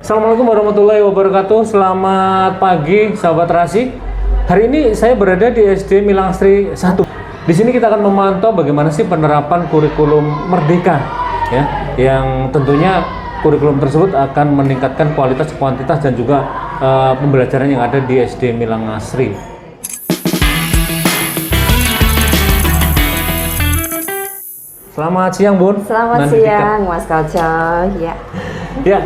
Assalamualaikum warahmatullahi wabarakatuh. Selamat pagi, sahabat Terasi. Hari ini saya berada di SD Milangastri 1. Di sini kita akan memantau bagaimana sih penerapan kurikulum Merdeka, ya, yang tentunya kurikulum tersebut akan meningkatkan kualitas, kuantitas, dan juga pembelajaran yang ada di SD Milangastri. Selamat siang, Bun. Selamat siang, Mas Koco. Ya. Ya,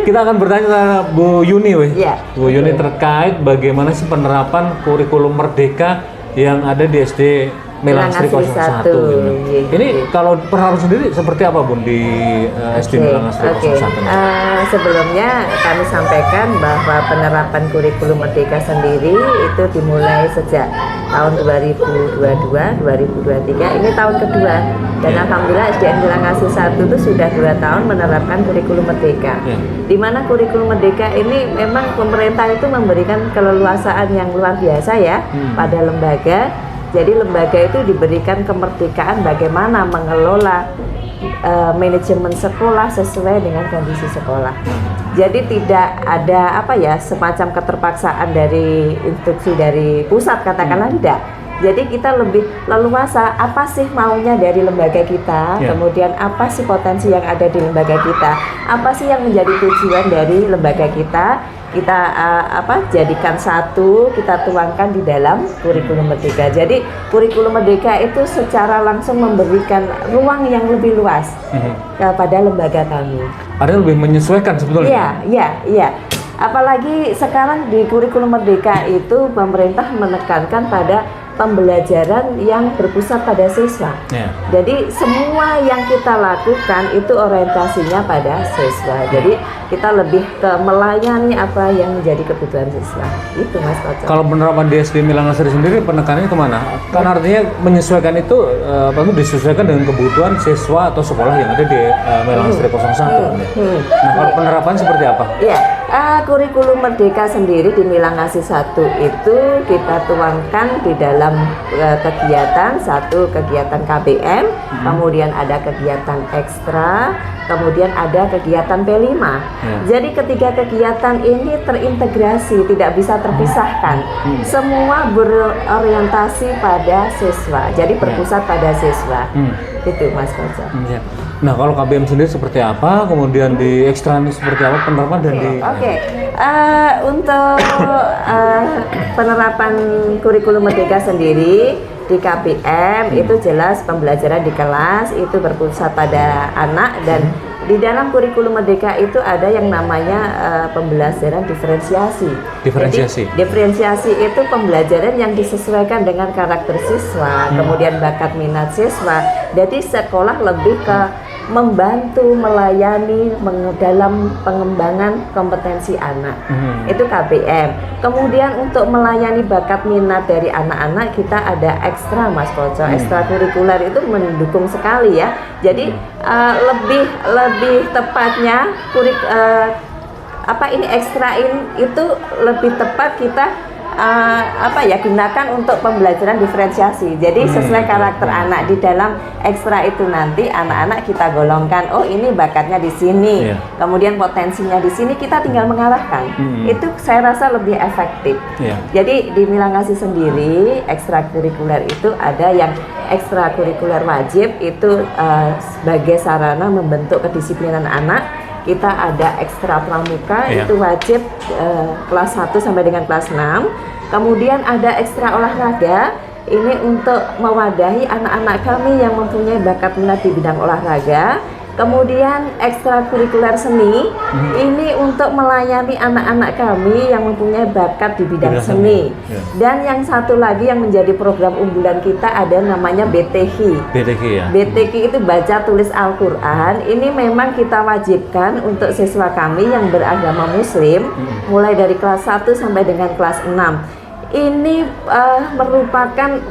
kita akan bertanya kepada Bu Yuni, Ya. Bu Yuni terkait bagaimana sih penerapan kurikulum Merdeka yang ada di SD Milangastri 01. Ini kalau penerapan sendiri seperti apa, Bun, di SD Milangastri 01? Sebelumnya kami sampaikan bahwa penerapan kurikulum Merdeka sendiri itu dimulai sejak tahun 2022-2023. Ini tahun kedua. Dan alhamdulillah SDN Milangastri 1 itu sudah 2 tahun menerapkan kurikulum Merdeka. Di mana kurikulum Merdeka ini memang pemerintah itu memberikan keleluasaan yang luar biasa ya pada lembaga. Jadi lembaga itu diberikan kemerdekaan bagaimana mengelola manajemen sekolah sesuai dengan kondisi sekolah. Jadi tidak ada semacam keterpaksaan dari instruksi dari pusat, katakanlah tidak. Jadi kita lebih leluasa apa sih maunya dari lembaga kita, kemudian apa sih potensi yang ada di lembaga kita, apa sih yang menjadi tujuan dari lembaga kita jadikan satu, kita tuangkan di dalam kurikulum Merdeka. Jadi kurikulum Merdeka itu secara langsung memberikan ruang yang lebih luas kepada lembaga kami. Ada lebih menyesuaikan sebetulnya. Iya. Apalagi sekarang di kurikulum Merdeka itu pemerintah menekankan pada pembelajaran yang berpusat pada siswa. Jadi semua yang kita lakukan itu orientasinya pada siswa. Jadi kita lebih ke melayani apa yang menjadi kebutuhan siswa. Itu, Mas Koco. Kalau penerapan di SD Milangastri sendiri penekanannya kemana? Kan artinya menyesuaikan itu disesuaikan dengan kebutuhan siswa atau sekolah yang ada di Milangastri 01. Nah, kalau penerapan seperti apa? Iya, kurikulum Merdeka sendiri di Milangastri 1 itu kita tuangkan di dalam kegiatan, satu kegiatan KBM, kemudian ada kegiatan ekstra, kemudian ada kegiatan P5. Jadi ketiga kegiatan ini terintegrasi, tidak bisa terpisahkan. Semua berorientasi pada siswa, jadi berpusat pada siswa. Itu, Mas Koco. Nah, kalau KBM sendiri seperti apa? Kemudian di ekstra ini seperti apa penerapan dan untuk penerapan kurikulum Merdeka sendiri di KBM itu jelas pembelajaran di kelas itu berpusat pada anak, dan di dalam kurikulum Merdeka itu ada yang namanya pembelajaran diferensiasi. Jadi, diferensiasi itu pembelajaran yang disesuaikan dengan karakter siswa, kemudian bakat minat siswa. Jadi sekolah lebih ke membantu, melayani dalam pengembangan kompetensi anak. Itu KBM. Kemudian untuk melayani bakat minat dari anak-anak kita ada ekstra, Mas Koco. Ekstrakurikuler itu mendukung sekali ya. Jadi lebih tepatnya itu lebih tepat kita gunakan untuk pembelajaran diferensiasi. Jadi sesuai karakter anak di dalam ekstra itu nanti anak-anak kita golongkan, oh ini bakatnya di sini, kemudian potensinya di sini, kita tinggal mengarahkan. Itu saya rasa lebih efektif. Jadi di Milangastri sendiri ekstrakurikuler itu ada yang ekstrakurikuler wajib itu sebagai sarana membentuk kedisiplinan anak. Kita ada ekstra pramuka itu wajib kelas 1 sampai dengan kelas 6. Kemudian ada ekstra olahraga, ini untuk mewadahi anak-anak kami yang mempunyai bakat minat di bidang olahraga. Kemudian ekstrakurikuler seni, ini untuk melayani anak-anak kami yang mempunyai bakat di bidang seni. Dan yang satu lagi yang menjadi program unggulan kita ada namanya BTQ. BTQ itu baca tulis Al-Quran. Ini memang kita wajibkan untuk siswa kami yang beragama Muslim, mulai dari kelas 1 sampai dengan kelas 6. Ini merupakan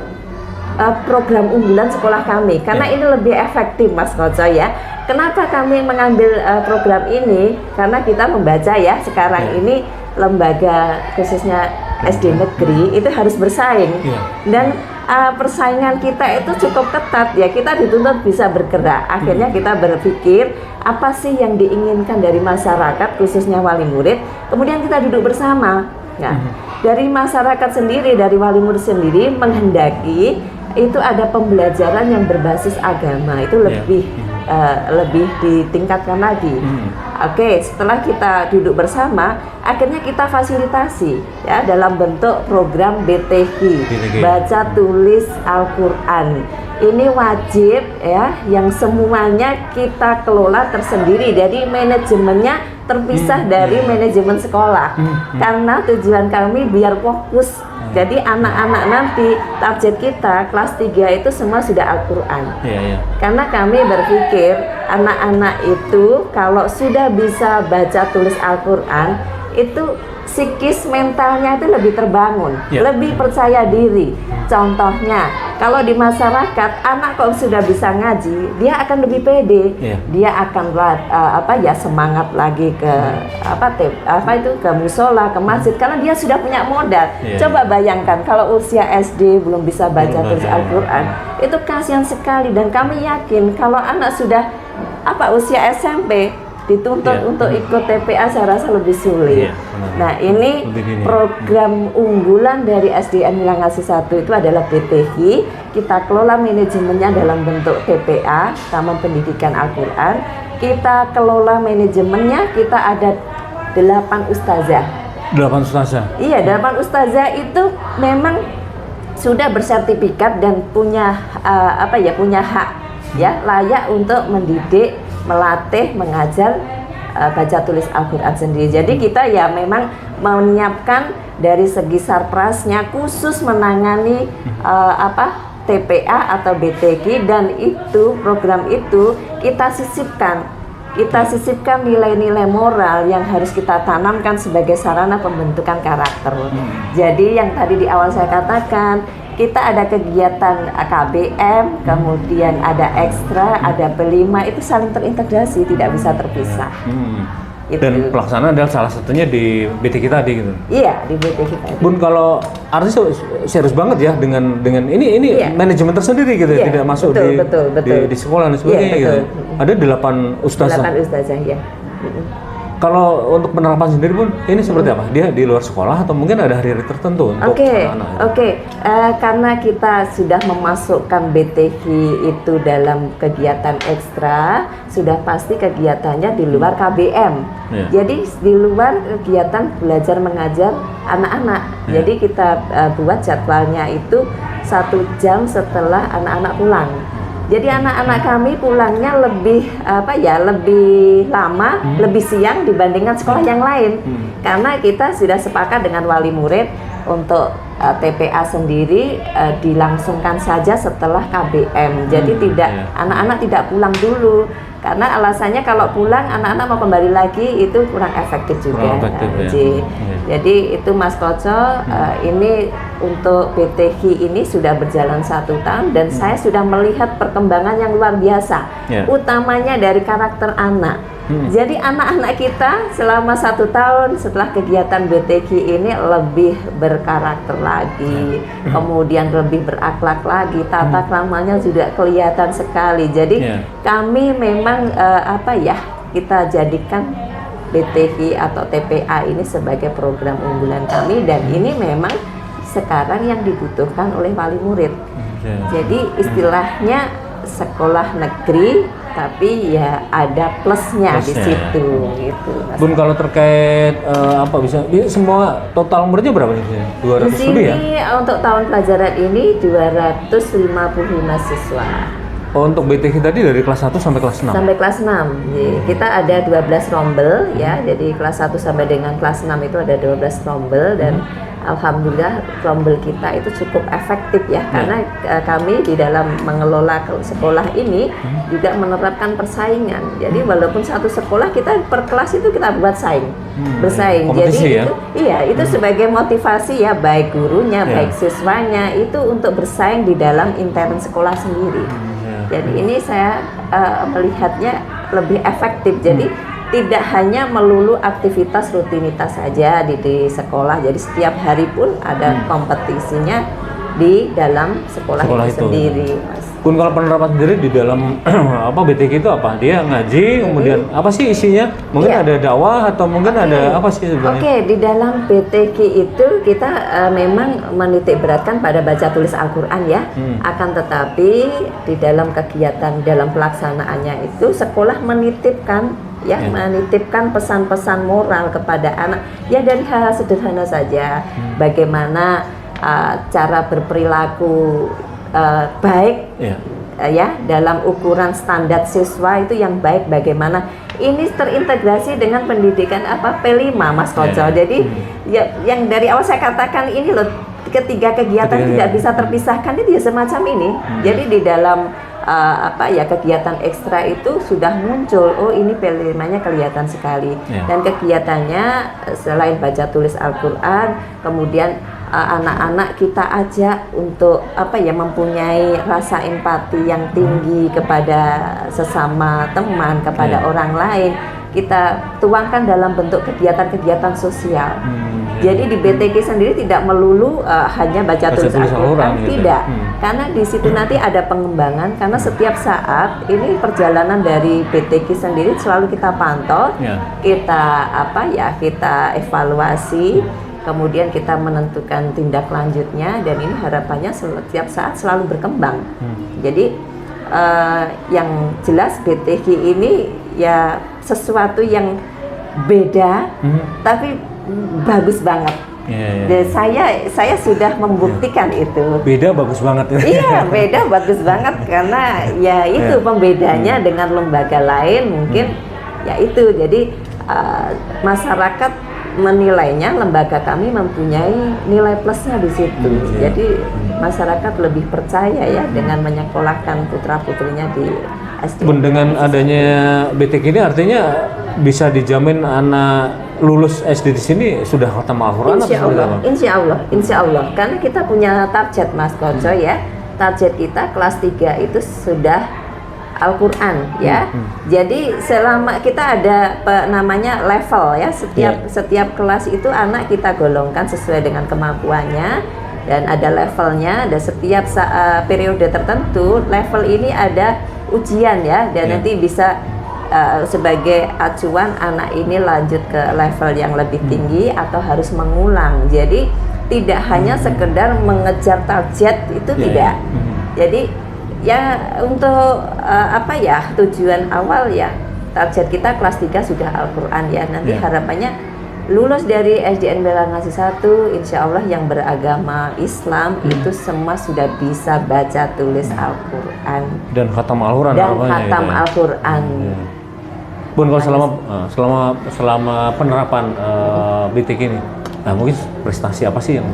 program unggulan sekolah kami, karena ini lebih efektif, Mas Koco ya. Kenapa kami mengambil program ini? Karena kita membaca ya, sekarang ini lembaga khususnya SD negeri itu harus bersaing, dan persaingan kita itu cukup ketat ya, kita dituntut bisa bergerak. Akhirnya kita berpikir apa sih yang diinginkan dari masyarakat khususnya wali murid, kemudian kita duduk bersama. Nah, dari masyarakat sendiri, dari wali murid sendiri menghendaki itu ada pembelajaran yang berbasis agama, itu lebih ditingkatkan lagi. Oke, setelah kita duduk bersama, akhirnya kita fasilitasi ya dalam bentuk program BTQ, baca tulis Al-Qur'an. Ini wajib ya, yang semuanya kita kelola tersendiri, jadi manajemennya terpisah dari manajemen sekolah. Karena tujuan kami biar fokus. Jadi anak-anak nanti target kita kelas 3 itu semua sudah Al-Qur'an. Karena kami berpikir anak-anak itu kalau sudah bisa baca tulis Al-Qur'an, itu psikis mentalnya itu lebih terbangun, lebih percaya diri. Contohnya, kalau di masyarakat anak kalau sudah bisa ngaji, dia akan lebih pede, dia akan semangat lagi ke ke musola, ke masjid, karena dia sudah punya modal. Coba bayangkan kalau usia SD belum bisa baca tulis Al-Qur'an, itu kasihan sekali. Dan kami yakin kalau anak sudah usia SMP dituntut untuk ikut TPA, saya rasa lebih sulit. Nah, ini program unggulan dari SDN Milang Ngasih 1 itu adalah BTQ. Kita kelola manajemennya dalam bentuk TPA, Taman Pendidikan Al-Qur'an. Kita kelola manajemennya, kita ada 8 ustazah. 8 ustazah? Iya, 8 ustazah itu memang sudah bersertifikat dan punya punya hak ya, layak untuk mendidik, melatih, mengajar baca tulis Al-Qur'an sendiri. Jadi kita ya memang menyiapkan dari segi sarprasnya khusus menangani TPA atau BTQ, dan itu program itu kita sisipkan nilai-nilai moral yang harus kita tanamkan sebagai sarana pembentukan karakter. Jadi yang tadi di awal saya katakan, kita ada kegiatan KBM, kemudian ada ekstra, ada P5, itu saling terintegrasi, tidak bisa terpisah. Dan pelaksanaan adalah salah satunya di BTQ tadi gitu. Iya, di BTQ tadi. Bun, kalau artinya serius banget ya dengan ini manajemen tersendiri gitu ya, tidak masuk di sekolah dan sebagainya gitu. Ada 8 ustazah. 8 ustazah ya. Kalau untuk penerapan sendiri pun ini seperti apa? Dia di luar sekolah atau mungkin ada hari-hari tertentu untuk anak-anak? Karena kita sudah memasukkan BTQ itu dalam kegiatan ekstra, sudah pasti kegiatannya di luar KBM. Jadi di luar kegiatan belajar mengajar anak-anak. Jadi kita buat jadwalnya itu 1 jam setelah anak-anak pulang. Jadi anak-anak kami pulangnya lebih lebih lama, lebih siang dibandingkan sekolah yang lain. Karena kita sudah sepakat dengan wali murid untuk TPA sendiri dilangsungkan saja setelah KBM. Jadi anak-anak tidak pulang dulu. Karena alasannya kalau pulang anak-anak mau kembali lagi itu kurang efektif juga. Jadi itu Mas Koco, ini untuk BTQ ini sudah berjalan 1 tahun dan saya sudah melihat perkembangan yang luar biasa, utamanya dari karakter anak. Jadi anak-anak kita selama 1 tahun setelah kegiatan BTQ ini lebih berkarakter lagi, kemudian lebih berakhlak lagi, tata kramanya juga kelihatan sekali. Jadi kami memang kita jadikan BTQ atau TPA ini sebagai program unggulan kami, dan ini memang sekarang yang dibutuhkan oleh wali murid. Jadi istilahnya sekolah negeri tapi ya ada plusnya di situ gitu. Bun, kalau terkait semua total muridnya berapa nih? 200 di sini lebih ya? Untuk tahun pelajaran ini 255 siswa. Untuk BTQ tadi dari kelas 1 sampai kelas 6? Sampai kelas 6. Jadi, kita ada 12 rombel ya. Jadi kelas 1 sampai dengan kelas 6 itu ada 12 rombel, dan alhamdulillah rombel kita itu cukup efektif ya. Karena kami di dalam mengelola sekolah ini juga menerapkan persaingan. Jadi walaupun satu sekolah, kita per kelas itu kita buat bersaing. Kompetisi. Jadi itu sebagai motivasi ya, baik gurunya, baik siswanya itu untuk bersaing di dalam intern sekolah sendiri. Jadi ini saya melihatnya lebih efektif. Jadi tidak hanya melulu aktivitas rutinitas saja di sekolah. Jadi setiap hari pun ada kompetisinya di dalam sekolah itu sendiri, Mas. Pun kalau penerapan sendiri di dalam apa BTK itu apa? Dia ngaji, kemudian apa sih isinya? Mungkin ada dakwah atau mungkin ada apa sih sebenarnya? Oke, di dalam BTK itu kita memang menitik beratkan pada baca tulis Al-Quran ya. Akan tetapi di dalam kegiatan, dalam pelaksanaannya itu sekolah menitipkan menitipkan pesan-pesan moral kepada anak ya, dari hal sederhana saja. Bagaimana cara berperilaku baik ya dalam ukuran standar siswa itu yang baik, bagaimana ini terintegrasi dengan pendidikan P5 Mas Koco. Jadi ya, yang dari awal saya katakan ini loh, ketiga kegiatan tidak bisa terpisahkan, itu ya semacam ini. Jadi di dalam kegiatan ekstra itu sudah muncul, oh ini P5-nya kelihatan sekali. Dan kegiatannya selain baca tulis Al-Quran, kemudian anak-anak kita ajak untuk mempunyai rasa empati yang tinggi kepada sesama teman, kepada orang lain. Kita tuangkan dalam bentuk kegiatan-kegiatan sosial. Jadi di BTK sendiri tidak melulu hanya baca tulis Al-Quran, tidak. Karena di situ nanti ada pengembangan, karena setiap saat ini perjalanan dari BTK sendiri selalu kita pantau, kita kita evaluasi, kemudian kita menentukan tindak lanjutnya, dan ini harapannya setiap saat selalu berkembang. Jadi yang jelas BTK ini ya sesuatu yang beda, tapi bagus banget. Dan saya sudah membuktikan itu. Beda bagus banget. Iya, beda bagus banget, karena ya itu pembedanya dengan lembaga lain mungkin ya itu. Jadi masyarakat menilainya lembaga kami mempunyai nilai plusnya di situ. Jadi masyarakat lebih percaya ya dengan menyekolahkan putra-putrinya di SD. Dengan adanya BTK ini artinya bisa dijamin anak lulus SD di sini sudah khatam Al-Quran? Insya Allah. Karena kita punya target Mas Koco ya. Target kita kelas 3 itu sudah Al-Quran ya. Jadi selama kita ada namanya level ya, setiap kelas itu anak kita golongkan sesuai dengan kemampuannya, dan ada levelnya. Dan setiap periode tertentu level ini ada ujian ya, dan nanti bisa sebagai acuan anak ini lanjut ke level yang lebih tinggi atau harus mengulang. Jadi tidak hanya sekedar mengejar target itu, tidak. Jadi ya untuk tujuan awal ya, target kita kelas 3 sudah Al-Quran ya. Nanti harapannya lulus dari SDN Bela Ngasih 1, insya Allah yang beragama Islam itu semua sudah bisa baca tulis Al-Quran dan khatam Al-Quran. Al-Quran. Bun, kalau selama penerapan BTK ini, nah mungkin prestasi apa sih yang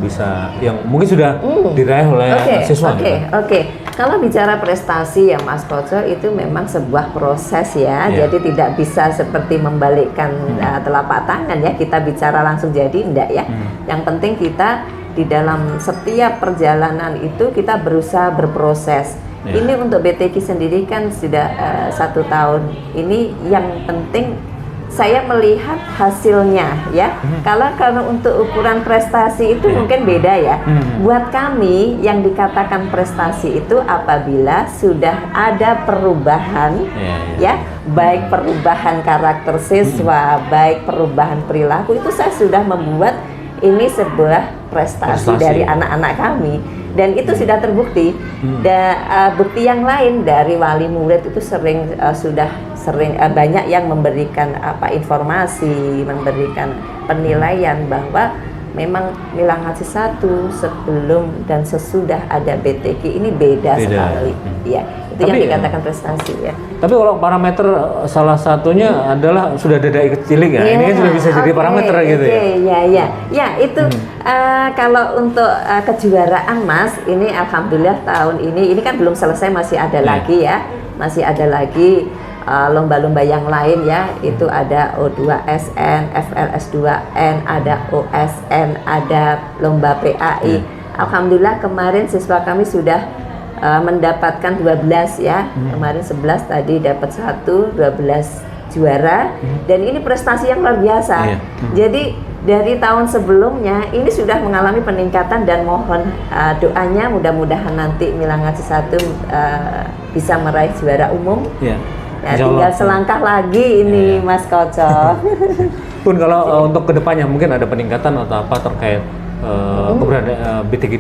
mungkin sudah diraih oleh siswa? Oke. Kalau bicara prestasi ya Mas Koco, itu memang sebuah proses ya. Jadi tidak bisa seperti membalikkan telapak tangan ya, kita bicara langsung jadi, enggak ya. Yang penting kita di dalam setiap perjalanan itu kita berusaha berproses. Ini untuk BTK sendiri kan sudah 1 tahun. Ini yang penting saya melihat hasilnya ya. Kalau untuk ukuran prestasi itu mungkin beda ya. Buat kami yang dikatakan prestasi itu apabila sudah ada perubahan ya, baik perubahan karakter siswa, baik perubahan perilaku, itu saya sudah membuat ini sebuah prestasi dari anak-anak kami. Dan itu sudah terbukti. Dan bukti yang lain dari wali murid itu sudah sering banyak yang memberikan informasi, memberikan penilaian bahwa memang Mila Ngasih 1 sebelum dan sesudah ada BTK ini beda sekali. Ya, itu yang dikatakan prestasi ya. Tapi kalau parameter salah satunya adalah sudah ada kecilik ya. Ini kan sudah bisa jadi parameter gitu ya. Ya itu kalau untuk kejuaraan Mas, ini alhamdulillah tahun ini kan belum selesai, masih ada lagi ya. Masih ada lagi lomba-lomba yang lain ya, itu ada O2SN, FLS2N, ada OSN, ada lomba PAI. Alhamdulillah kemarin siswa kami sudah mendapatkan 12 ya. Kemarin 11, tadi dapat 1, 12 juara. Dan ini prestasi yang luar biasa. Jadi dari tahun sebelumnya ini sudah mengalami peningkatan dan mohon doanya mudah-mudahan nanti Milang Ngasih 1 bisa meraih juara umum. Ya. Ya, tinggal selangkah lagi ini Mas Koco. Pun kalau untuk kedepannya mungkin ada peningkatan atau apa terkait keberadaan BTG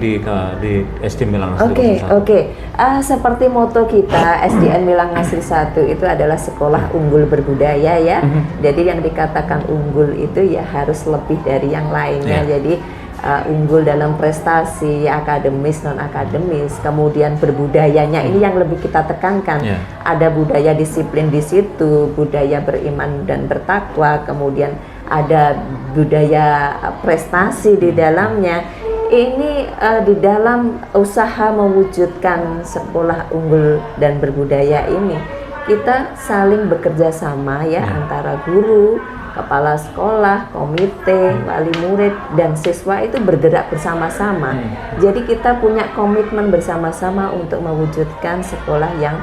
di SD Milang Ngasih 1. Oke. Seperti moto kita SDN Milang Ngasih 1 itu adalah sekolah unggul berbudaya ya. Jadi yang dikatakan unggul itu ya harus lebih dari yang lainnya. Jadi unggul dalam prestasi akademis non akademis, kemudian berbudayanya ini yang lebih kita tekankan. Ada budaya disiplin di situ, budaya beriman dan bertakwa, kemudian ada budaya prestasi di dalamnya. Ini di dalam usaha mewujudkan sekolah unggul dan berbudaya ini kita saling bekerja sama ya antara guru, kepala sekolah, komite, wali murid, dan siswa itu bergerak bersama-sama. Jadi kita punya komitmen bersama-sama untuk mewujudkan sekolah yang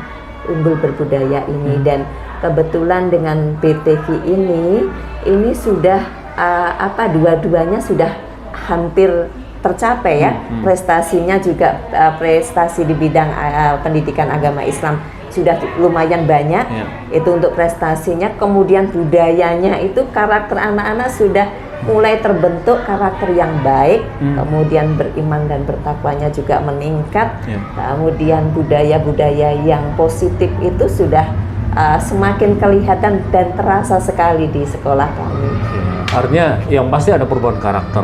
unggul berbudaya ini. Dan kebetulan dengan BTG ini sudah dua-duanya sudah hampir tercapai ya. Prestasinya juga prestasi di bidang pendidikan agama Islam sudah lumayan banyak, itu untuk prestasinya. Kemudian budayanya itu karakter anak-anak sudah mulai terbentuk karakter yang baik, kemudian beriman dan bertakwanya juga meningkat, kemudian budaya-budaya yang positif itu sudah semakin kelihatan dan terasa sekali di sekolah kami. Artinya yang pasti ada perubahan karakter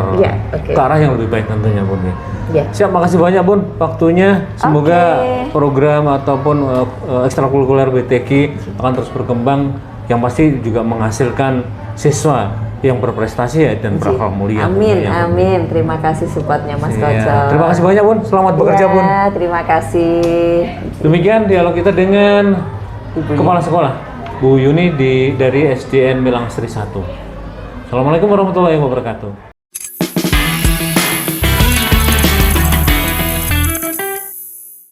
ke arah yang lebih baik tentunya Bun. Siap, makasih banyak Bun waktunya. Semoga program ataupun ekstrakurikuler BTG akan terus berkembang, yang pasti juga menghasilkan siswa yang berprestasi ya dan berakhlak mulia. Amin. Terima kasih supportnya Mas Koco. Terima kasih banyak Bun. Selamat bekerja Bun. Terima kasih. Demikian dialog kita dengan Kepala Sekolah Bu Yuni dari SDN Milang Ngasih 1. Assalamualaikum warahmatullahi wabarakatuh.